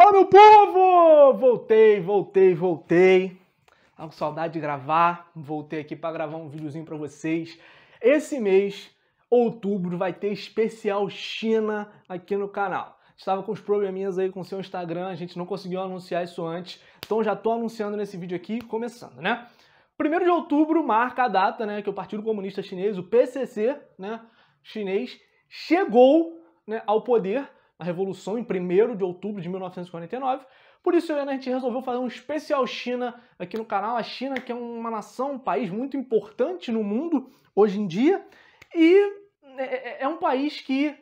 Fala, meu povo! Voltei. Tava com saudade de gravar, voltei aqui para gravar um videozinho para vocês. Esse mês, outubro, vai ter especial China aqui no canal. Estava com os probleminhas aí com o seu Instagram, a gente não conseguiu anunciar isso antes, então já tô anunciando nesse vídeo aqui, começando, né? 1º de outubro marca a data, né, que o Partido Comunista Chinês, o PCC, né, chinês, chegou, né, ao poder, a revolução em 1º de outubro de 1949. Por isso a gente resolveu fazer um especial China aqui no canal. A China, que é uma nação, um país muito importante no mundo hoje em dia, e é um país que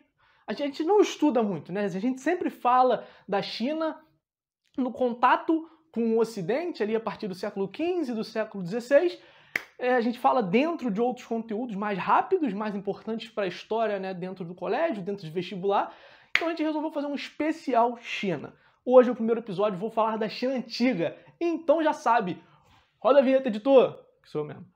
a gente não estuda muito, né? A gente sempre fala da China no contato com o Ocidente, ali a partir do século XV, do século XVI. A gente fala dentro de outros conteúdos mais rápidos, mais importantes para a história, né? Dentro do colégio, dentro de vestibular. Então a gente resolveu fazer um especial China. Hoje, o primeiro episódio, vou falar da China antiga. Então já sabe, roda a vinheta, editor, que sou eu mesmo.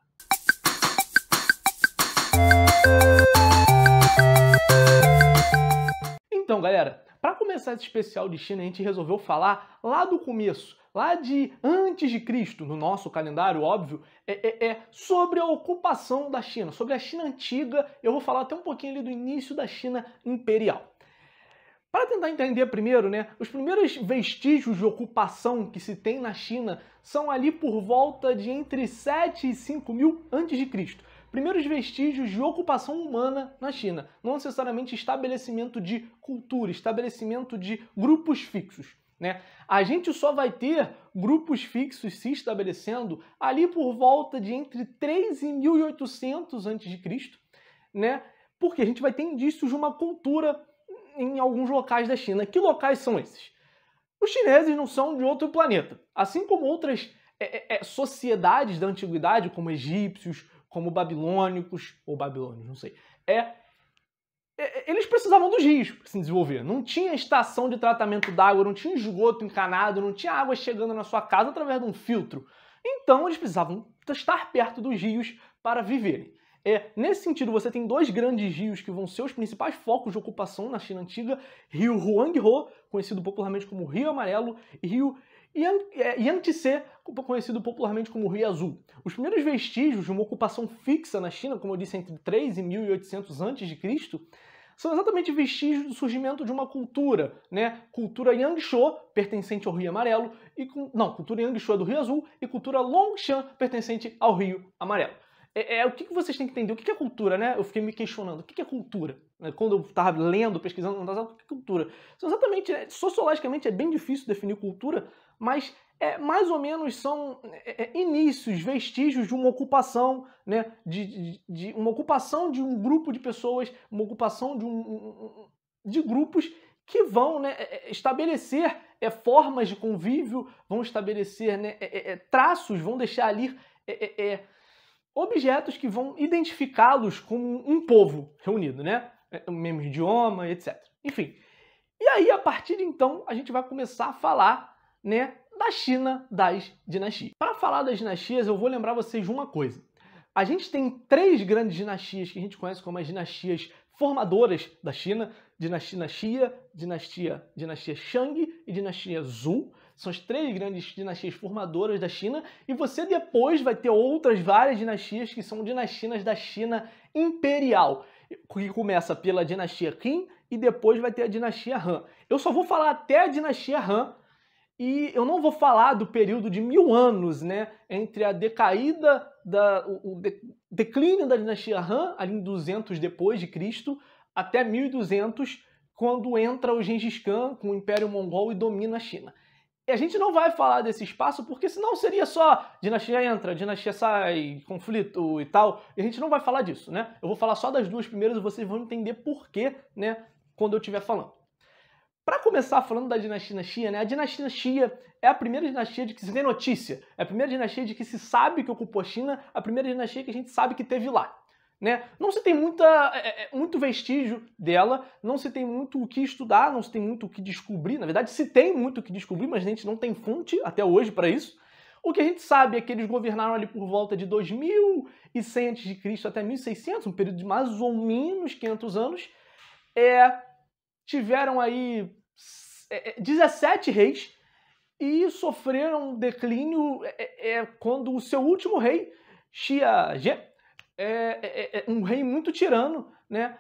Então, galera, para começar esse especial de China, a gente resolveu falar lá do começo, lá de antes de Cristo, no nosso calendário, óbvio, sobre a ocupação da China, sobre a China antiga. Eu vou falar até um pouquinho ali do início da China imperial. Para tentar entender primeiro, né, os primeiros vestígios de ocupação que se tem na China são ali por volta de entre 7 e 5 mil a.C. Primeiros vestígios de ocupação humana na China, não necessariamente estabelecimento de cultura, estabelecimento de grupos fixos, né? A gente só vai ter grupos fixos se estabelecendo ali por volta de entre 3 e 1800 a.C., né? Porque a gente vai ter indícios de uma cultura em alguns locais da China. Que locais são esses? Os chineses não são de outro planeta. Assim como outras sociedades da antiguidade, como egípcios, como babilônicos, ou babilônios, não sei. Eles precisavam dos rios para se desenvolver. Não tinha estação de tratamento d'água, não tinha esgoto encanado, não tinha água chegando na sua casa através de um filtro. Então eles precisavam estar perto dos rios para viverem. Nesse sentido, você tem dois grandes rios que vão ser os principais focos de ocupação na China antiga: rio Huanghe, conhecido popularmente como Rio Amarelo, e rio Yangtze, conhecido popularmente como Rio Azul. Os primeiros vestígios de uma ocupação fixa na China, como eu disse, entre 3 e 1800 a.C., são exatamente vestígios do surgimento de uma cultura, né? Cultura Yangshuo, pertencente ao Rio Amarelo, cultura Yangshuo é do Rio Azul, e cultura Longshan, pertencente ao Rio Amarelo. O que vocês têm que entender? O que é cultura, né? Eu fiquei me questionando. O que é cultura? Quando eu estava lendo, pesquisando, o que é cultura? Então, exatamente, sociologicamente é bem difícil definir cultura, mas mais ou menos são inícios, vestígios de uma ocupação, né? De uma ocupação de um grupo de pessoas, uma ocupação de grupos que vão, né, estabelecer formas de convívio, vão estabelecer, né, traços, vão deixar ali objetos que vão identificá-los como um povo reunido, né? O mesmo idioma, etc. Enfim. E aí, a partir de então, a gente vai começar a falar, né, da China das dinastias. Para falar das dinastias, eu vou lembrar vocês de uma coisa. A gente tem 3 grandes dinastias que a gente conhece como as dinastias formadoras da China: dinastia Xia, dinastia Shang e dinastia Zhou. São as 3 grandes dinastias formadoras da China, e você depois vai ter outras várias dinastias que são dinastias da China imperial, que começa pela dinastia Qin e depois vai ter a dinastia Han. Eu só vou falar até a dinastia Han, e eu não vou falar do período de 1000 anos, né, entre a decaída, o declínio da dinastia Han, ali em 200 depois de Cristo, até 1200, quando entra o Gengis Khan com o Império Mongol e domina a China. E a gente não vai falar desse espaço, porque senão seria só dinastia entra, dinastia sai, conflito e tal, e a gente não vai falar disso, né? Eu vou falar só das 2 primeiras e vocês vão entender por quê, né, quando eu estiver falando. Para começar falando da dinastia Xia, né, a dinastia Xia é a primeira dinastia de que se tem notícia, é a primeira dinastia de que se sabe que ocupou a China, a primeira dinastia que a gente sabe que teve lá, né? Não se tem muito vestígio dela, não se tem muito o que estudar, não se tem muito o que descobrir. Na verdade, se tem muito o que descobrir, mas a gente não tem fonte até hoje para isso. O que a gente sabe é que eles governaram ali por volta de 2100 a.C. até 1600, um período de mais ou menos 500 anos. Tiveram aí 17 reis e sofreram um declínio quando o seu último rei, Xiaje, um rei muito tirano, né,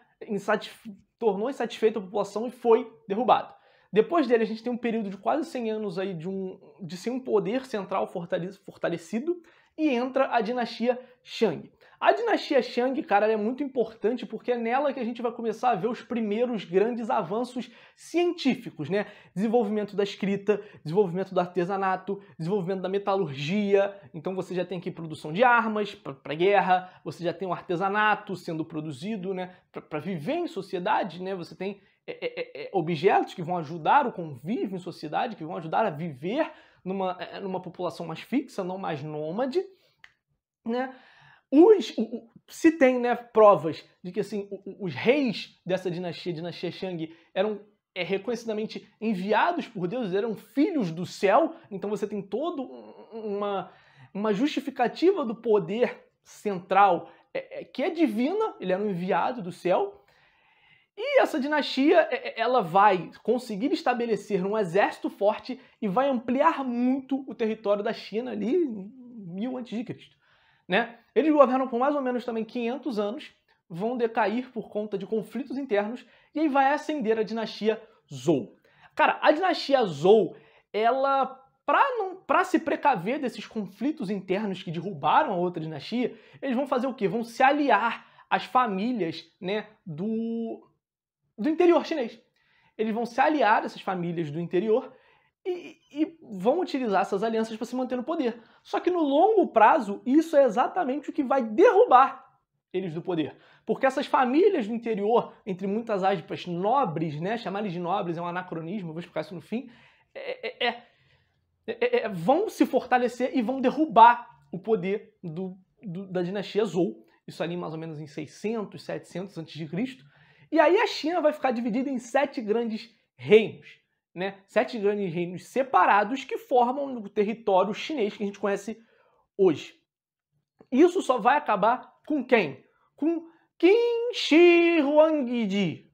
tornou insatisfeito a população e foi derrubado. Depois dele, a gente tem um período de quase 100 anos aí de ser um poder central fortalecido, e entra a dinastia Shang. A dinastia Shang, cara, ela é muito importante porque é nela que a gente vai começar a ver os primeiros grandes avanços científicos, né? Desenvolvimento da escrita, desenvolvimento do artesanato, desenvolvimento da metalurgia. Então você já tem aqui produção de armas para guerra, você já tem o artesanato sendo produzido, né, para viver em sociedade, né? Você tem objetos que vão ajudar o convívio em sociedade, que vão ajudar a viver numa população mais fixa, não mais nômade, né? Se tem, né, provas de que assim, os reis dessa dinastia Shang, eram reconhecidamente enviados por Deus, eram filhos do céu, então você tem toda uma justificativa do poder central que é divina, ele era um enviado do céu. E essa dinastia, ela vai conseguir estabelecer um exército forte e vai ampliar muito o território da China ali em 1000 a.C., né? Eles governam por mais ou menos também 500 anos, vão decair por conta de conflitos internos e aí vai ascender a dinastia Zhou. Cara, a dinastia Zhou, ela, para se precaver desses conflitos internos que derrubaram a outra dinastia, eles vão fazer o quê? Vão se aliar às famílias, né, do interior chinês. Eles vão se aliar a essas famílias do interior e vão utilizar essas alianças para se manter no poder. Só que no longo prazo, isso é exatamente o que vai derrubar eles do poder. Porque essas famílias do interior, entre muitas aspas, nobres, né, chamar eles de nobres é um anacronismo, vou explicar isso no fim, vão se fortalecer e vão derrubar o poder da dinastia Zhou. Isso ali mais ou menos em 600, 700 a.C., e aí a China vai ficar dividida em 7 grandes reinos, né? 7 grandes reinos separados que formam o território chinês que a gente conhece hoje. Isso só vai acabar com quem? Com Qin Shi Huangdi,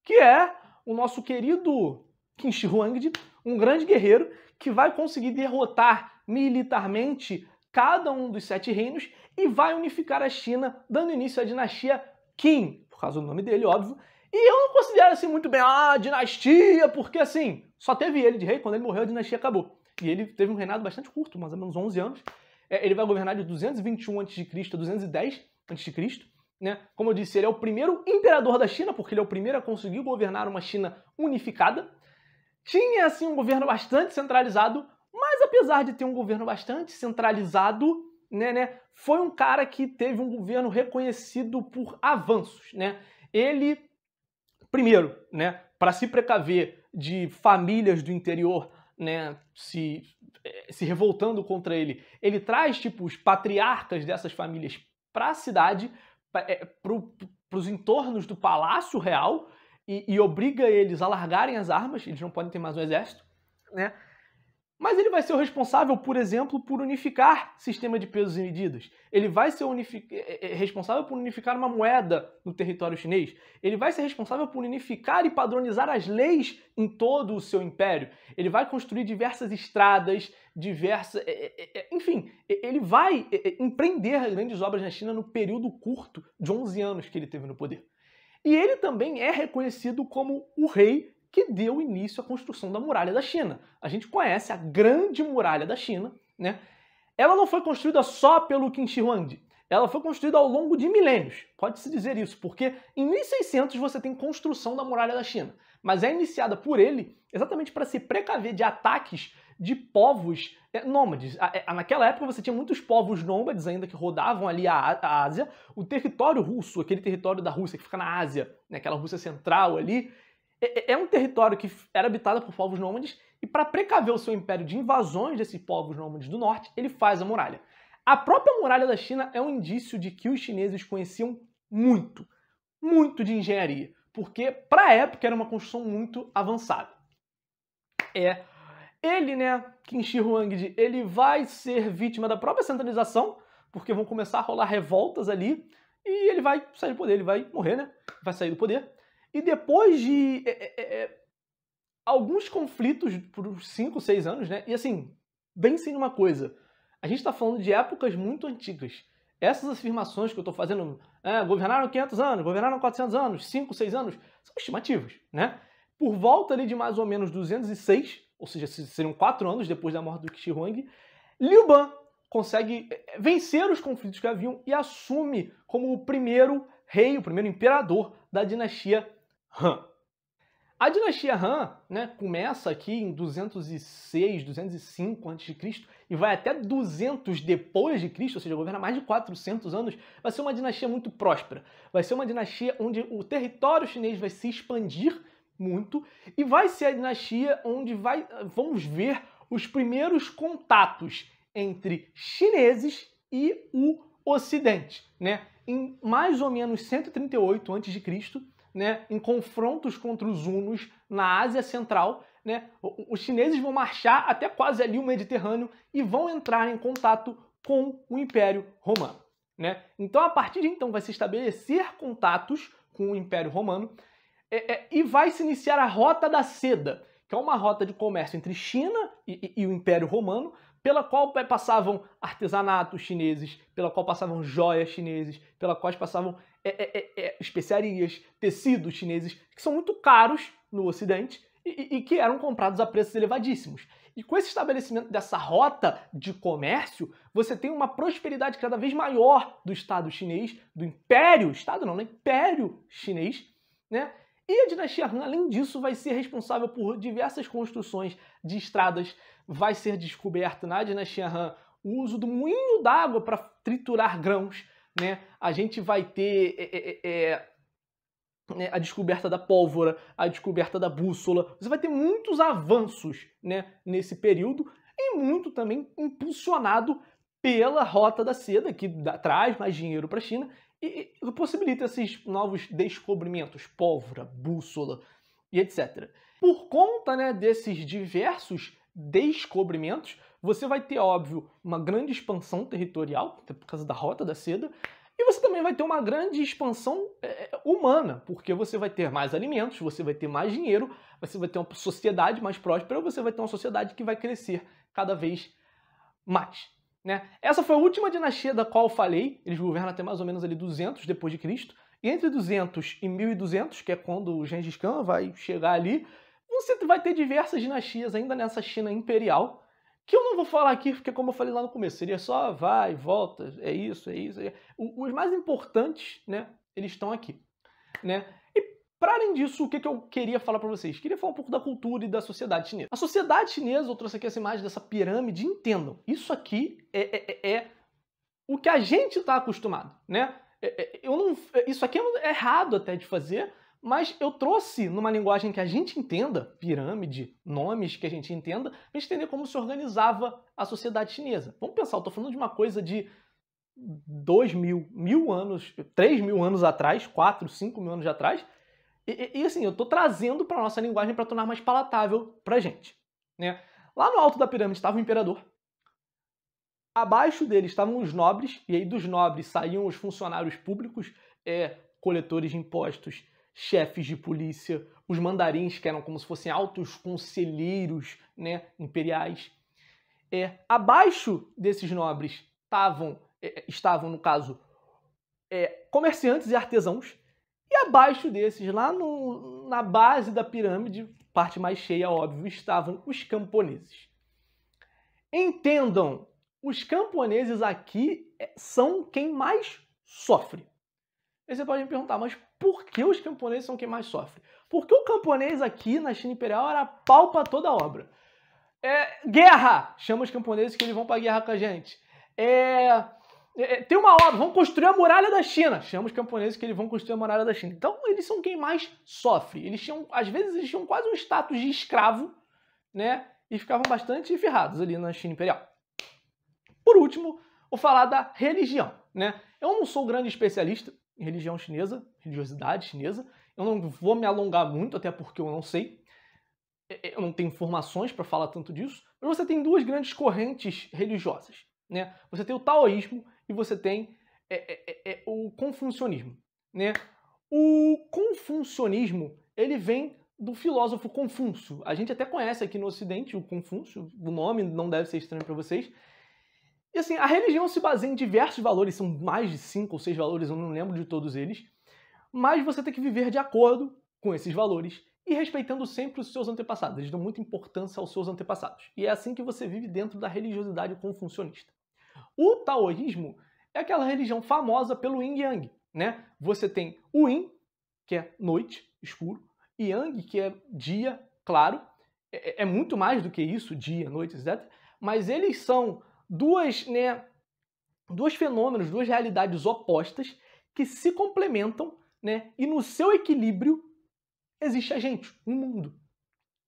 que é o nosso querido Qin Shi Huangdi, um grande guerreiro que vai conseguir derrotar militarmente cada um dos 7 reinos e vai unificar a China, dando início à dinastia Qin, por causa do nome dele, óbvio. E eu não considero assim muito bem a dinastia, porque assim, só teve ele de rei, quando ele morreu a dinastia acabou. E ele teve um reinado bastante curto, mais ou menos 11 anos. Ele vai governar de 221 a.C. a 210 a.C., né? Como eu disse, ele é o primeiro imperador da China, porque ele é o primeiro a conseguir governar uma China unificada. Tinha assim um governo bastante centralizado, mas apesar de ter um governo bastante centralizado, né, foi um cara que teve um governo reconhecido por avanços, né? Ele, primeiro, né, para se precaver de famílias do interior, né, se revoltando contra ele, ele traz tipo os patriarcas dessas famílias para a cidade, para os entornos do Palácio Real e obriga eles a largarem as armas, eles não podem ter mais um exército, né? Mas ele vai ser o responsável, por exemplo, por unificar sistema de pesos e medidas. Ele vai ser responsável por unificar uma moeda no território chinês. Ele vai ser responsável por unificar e padronizar as leis em todo o seu império. Ele vai construir diversas estradas, enfim, ele vai empreender grandes obras na China no período curto de 11 anos que ele teve no poder. E ele também é reconhecido como o rei que deu início à construção da Muralha da China. A gente conhece a Grande Muralha da China, né? Ela não foi construída só pelo Qin Shi Huangdi, ela foi construída ao longo de milênios, pode-se dizer isso, porque em 1600 você tem construção da Muralha da China, mas é iniciada por ele exatamente para se precaver de ataques de povos nômades. Naquela época você tinha muitos povos nômades ainda que rodavam ali a Ásia. O território russo, aquele território da Rússia que fica na Ásia, né, aquela Rússia central ali, é um território que era habitado por povos nômades e para precaver o seu império de invasões desses povos nômades do norte, ele faz a muralha. A própria muralha da China é um indício de que os chineses conheciam muito de engenharia, porque para a época era uma construção muito avançada. Ele, né, Qin Shi Huangdi, ele vai ser vítima da própria centralização, porque vão começar a rolar revoltas ali e ele vai sair do poder, ele vai morrer, né? Vai sair do poder. E depois de alguns conflitos por 5, 6 anos, né? E assim, pensem numa coisa, a gente está falando de épocas muito antigas. Essas afirmações que eu estou fazendo, governaram 500 anos, governaram 400 anos, 5, 6 anos, são estimativas, né? Por volta ali de mais ou menos 206, ou seja, seriam 4 anos depois da morte do Qi Shi Huang, Liu Ban consegue vencer os conflitos que haviam e assume como o primeiro rei, o primeiro imperador da dinastia Han. A dinastia Han, né, começa aqui em 206, 205 a.C. e vai até 200 depois de Cristo, ou seja, governa mais de 400 anos. Vai ser uma dinastia muito próspera. Vai ser uma dinastia onde o território chinês vai se expandir muito e vai ser a dinastia onde vamos ver os primeiros contatos entre chineses e o Ocidente, né? Em mais ou menos 138 a.C., né, em confrontos contra os hunos na Ásia Central, né, os chineses vão marchar até quase ali o Mediterrâneo e vão entrar em contato com o Império Romano, né? Então, a partir de então, vai se estabelecer contatos com o Império Romano e vai se iniciar a Rota da Seda, que é uma rota de comércio entre China e o Império Romano, pela qual passavam artesanatos chineses, pela qual passavam joias chineses, pela qual passavam especiarias, tecidos chineses, que são muito caros no Ocidente e que eram comprados a preços elevadíssimos. E com esse estabelecimento dessa rota de comércio, você tem uma prosperidade cada vez maior do Estado chinês, do Império, Estado não, né? Império chinês, né? E a dinastia Han, além disso, vai ser responsável por diversas construções de estradas. Vai ser descoberto na dinastia Han o uso do moinho d'água para triturar grãos, né? A gente vai ter a descoberta da pólvora, a descoberta da bússola. Você vai ter muitos avanços, né, nesse período e muito também impulsionado pela Rota da Seda, que traz mais dinheiro para a China e possibilita esses novos descobrimentos, pólvora, bússola e etc. Por conta, né, desses diversos descobrimentos, você vai ter, óbvio, uma grande expansão territorial, por causa da Rota da Seda, e você também vai ter uma grande expansão humana, porque você vai ter mais alimentos, você vai ter mais dinheiro, você vai ter uma sociedade mais próspera, você vai ter uma sociedade que vai crescer cada vez mais, né? Essa foi a última dinastia da qual eu falei, eles governam até mais ou menos ali 200 depois de Cristo, e entre 200 e 1200, que é quando o Gengis Khan vai chegar ali, você vai ter diversas dinastias ainda nessa China imperial, que eu não vou falar aqui, porque como eu falei lá no começo, seria só vai, volta, é isso. Os mais importantes, né, eles estão aqui, né? E para além disso, o que eu queria falar para vocês? Queria falar um pouco da cultura e da sociedade chinesa. A sociedade chinesa, eu trouxe aqui essa imagem dessa pirâmide, entendam, isso aqui é o que a gente está acostumado, né? Isso aqui é errado até de fazer, mas eu trouxe numa linguagem que a gente entenda, pirâmide, nomes que a gente entenda, pra gente entender como se organizava a sociedade chinesa. Vamos pensar, eu tô falando de uma coisa de 2.000 anos, 3.000 anos atrás, 4, 5.000 anos atrás, e assim, eu tô trazendo para nossa linguagem para tornar mais palatável pra gente, né? Lá no alto da pirâmide estava o imperador, abaixo dele estavam os nobres, e aí dos nobres saíam os funcionários públicos, coletores de impostos, chefes de polícia, os mandarins, que eram como se fossem altos conselheiros, né, imperiais. Abaixo desses nobres estavam, no caso, comerciantes e artesãos, e abaixo desses, lá na base da pirâmide, parte mais cheia, óbvio, estavam os camponeses. Entendam, os camponeses aqui são quem mais sofre. Aí você pode me perguntar, mas por que os camponeses são quem mais sofre? Porque o camponês aqui na China Imperial era pau pra toda obra. Guerra! Chama os camponeses que eles vão pra guerra com a gente. Tem uma obra, vão construir a muralha da China. Chama os camponeses que eles vão construir a muralha da China. Então eles são quem mais sofre. Às vezes eles tinham quase um status de escravo, né? E ficavam bastante ferrados ali na China Imperial. Por último, vou falar da religião, né? Eu não sou grande especialista em religião chinesa, religiosidade chinesa. Eu não vou me alongar muito, até porque eu não sei. Eu não tenho informações para falar tanto disso. Mas você tem duas grandes correntes religiosas, né? Você tem o taoísmo e você tem o confucionismo, né? O confucionismo, ele vem do filósofo Confúcio. A gente até conhece aqui no Ocidente o Confúcio, o nome não deve ser estranho para vocês. E assim, a religião se baseia em diversos valores, são mais de 5 ou 6 valores, eu não lembro de todos eles, mas você tem que viver de acordo com esses valores e respeitando sempre os seus antepassados. Eles dão muita importância aos seus antepassados. E é assim que você vive dentro da religiosidade confucionista. O taoísmo é aquela religião famosa pelo yin e yang, né? Você tem o yin, que é noite, escuro, e yang, que é dia, claro. É muito mais do que isso, dia, noite, etc. Mas eles são dois fenômenos, duas realidades opostas que se complementam, né? E no seu equilíbrio existe a gente, um mundo,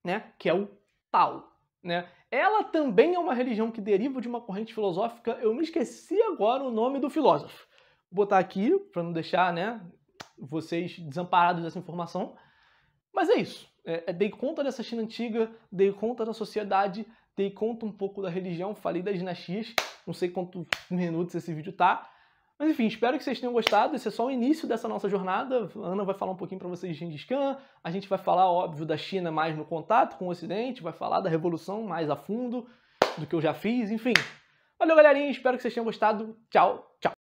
né? Que é o Tao, né? Ela também é uma religião que deriva de uma corrente filosófica, eu me esqueci agora o nome do filósofo. Vou botar aqui para não deixar, né, vocês desamparados dessa informação. Mas é isso. Dei conta dessa China antiga, dei conta da sociedade, dei conta um pouco da religião, falei das dinastias, não sei quantos minutos esse vídeo tá. Mas enfim, espero que vocês tenham gostado. Esse é só o início dessa nossa jornada. A Ana vai falar um pouquinho para vocês de Gengis Khan. A gente vai falar, óbvio, da China mais no contato com o Ocidente, vai falar da Revolução mais a fundo do que eu já fiz, enfim. Valeu, galerinha. Espero que vocês tenham gostado. Tchau, tchau.